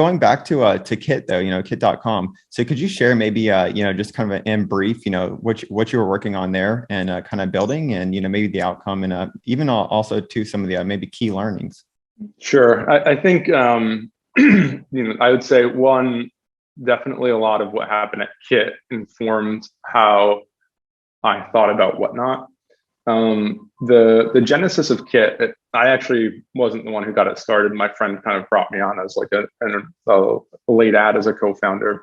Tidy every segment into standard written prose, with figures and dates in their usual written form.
going back to Kit though, Kit.com. So could you share maybe just kind of in brief, what you were working on there and kind of building and maybe the outcome and even also to some of the maybe key learnings. Sure. I think I would say one, definitely a lot of what happened at Kit informed how I thought about Whatnot. The genesis of Kit, I actually wasn't the one who got it started. My friend kind of brought me on as like a late ad as a co-founder.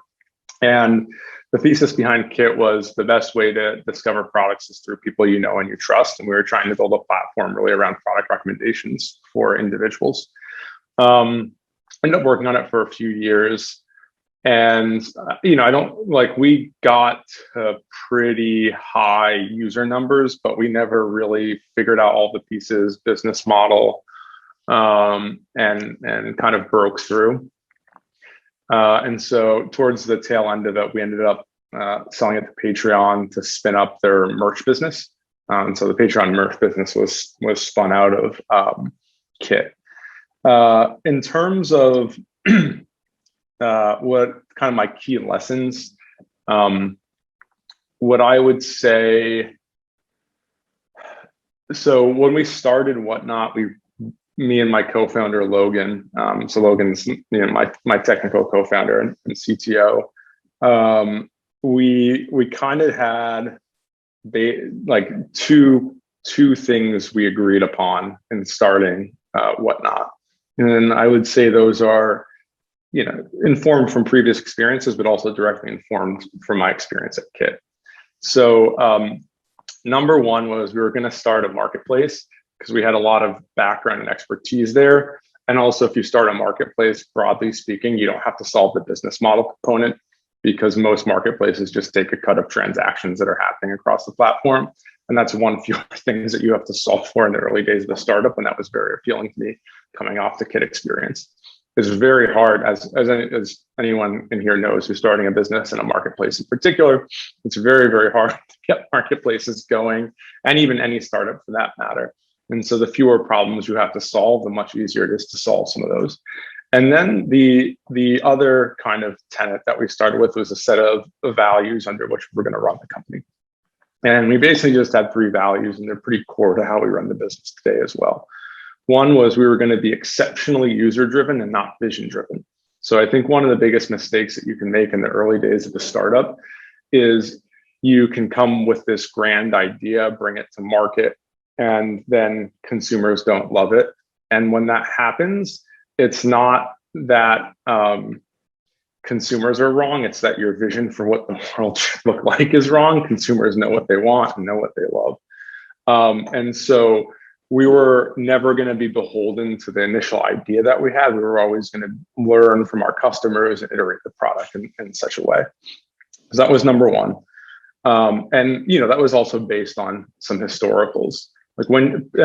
And the thesis behind Kit was the best way to discover products is through people you know and you trust. And we were trying to build a platform really around product recommendations for individuals. Ended up working on it for a few years. And, we got pretty high user numbers, but we never really figured out all the pieces, business model, and kind of broke through. And so towards the tail end of it, we ended up selling it to Patreon to spin up their merch business. And so the Patreon merch business was spun out of Kit. In terms of what kind of my key lessons, what I would say, so when we started Whatnot, me and my co-founder Logan, so Logan's my technical co-founder and CTO, we kind of had two things we agreed upon in starting Whatnot, and I would say those are informed from previous experiences, but also directly informed from my experience at Kit. So number one was we were going to start a marketplace because we had a lot of background and expertise there. And also, if you start a marketplace, broadly speaking, you don't have to solve the business model component because most marketplaces just take a cut of transactions that are happening across the platform. And that's one few things that you have to solve for in the early days of the startup. And that was very appealing to me coming off the Kit experience. It's very hard, as anyone in here knows who's starting a business in a marketplace in particular. It's very, very hard to get marketplaces going, and even any startup for that matter. And so the fewer problems you have to solve, the much easier it is to solve some of those. And then the other kind of tenet that we started with was a set of values under which we're going to run the company. And we basically just had 3 values, and they're pretty core to how we run the business today as well. One was we were going to be exceptionally user-driven and not vision-driven. So I think one of the biggest mistakes that you can make in the early days of the startup is you can come with this grand idea, bring it to market, and then consumers don't love it. And when that happens, it's not that consumers are wrong. It's that your vision for what the world should look like is wrong. Consumers know what they want and know what they love. And so we were never going to be beholden to the initial idea that we had. We were always going to learn from our customers and iterate the product in such a way. So that was number one. And that was also based on some historicals. I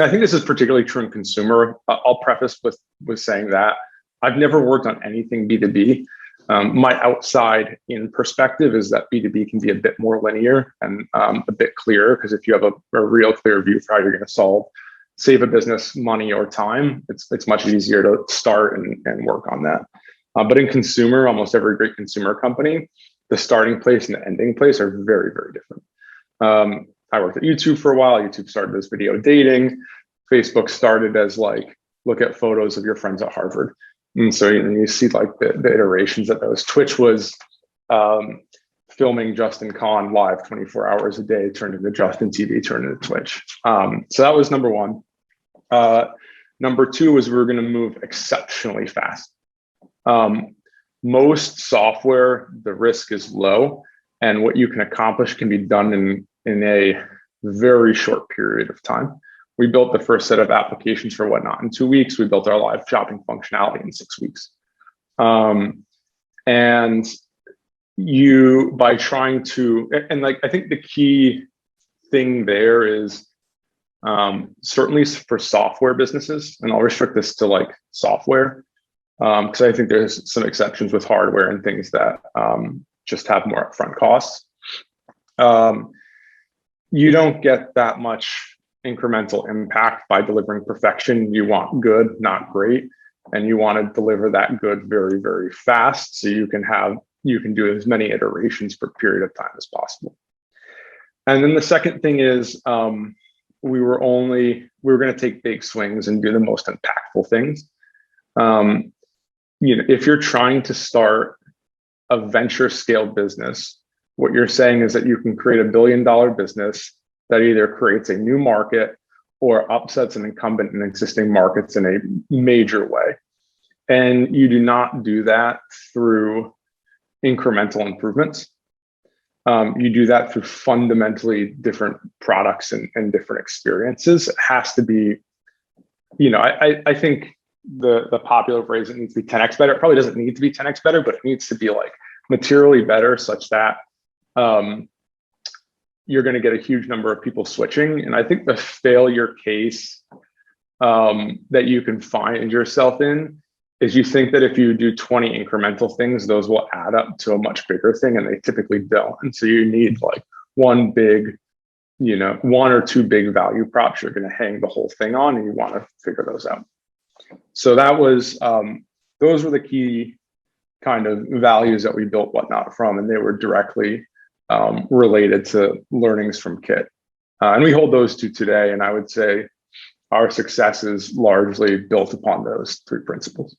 think this is particularly true in consumer. I'll preface with saying that I've never worked on anything B2B. My outside in perspective is that B2B can be a bit more linear and a bit clearer, because if you have a real clear view for how you're going to save a business money or time, it's much easier to start and work on that. But in consumer, almost every great consumer company, the starting place and the ending place are very, very different. I worked at YouTube for a while. YouTube started as video dating. Facebook started as look at photos of your friends at Harvard. And so you see the iterations of those. Twitch was filming Justin Kan live 24 hours a day, turned into Justin TV, turned into Twitch. So that was number one. Number two was we were going to move exceptionally fast. Most software, the risk is low, and what you can accomplish can be done in a very short period of time. We built the first set of applications for Whatnot in 2 weeks. We built our live shopping functionality in 6 weeks. And by trying to, I think the key thing there is certainly for software businesses, and I'll restrict this to software, because I think there's some exceptions with hardware and things that just have more upfront costs. You don't get that much incremental impact by delivering perfection. You want good, not great. and you want to deliver that good very, very fast, so you can do as many iterations per period of time as possible. And then the second thing is, we were going to take big swings and do the most impactful things. If you're trying to start a venture scale business, what you're saying is that you can create $1 billion business that either creates a new market or upsets an incumbent in existing markets in a major way. And you do not do that through incremental improvements. You do that through fundamentally different products and different experiences. It has to be, I think the popular phrase, it needs to be 10x better. It probably doesn't need to be 10x better, but it needs to be like materially better, such that you're going to get a huge number of people switching. And I think the failure case that you can find yourself in is you think that if you do 20 incremental things, those will add up to a much bigger thing, and they typically don't. And so you need like one or two big value props you're going to hang the whole thing on, and you want to figure those out. So that was, those were the key kind of values that we built Whatnot from, and they were directly related to learnings from Kit. And we hold those two today, and I would say our success is largely built upon those three principles.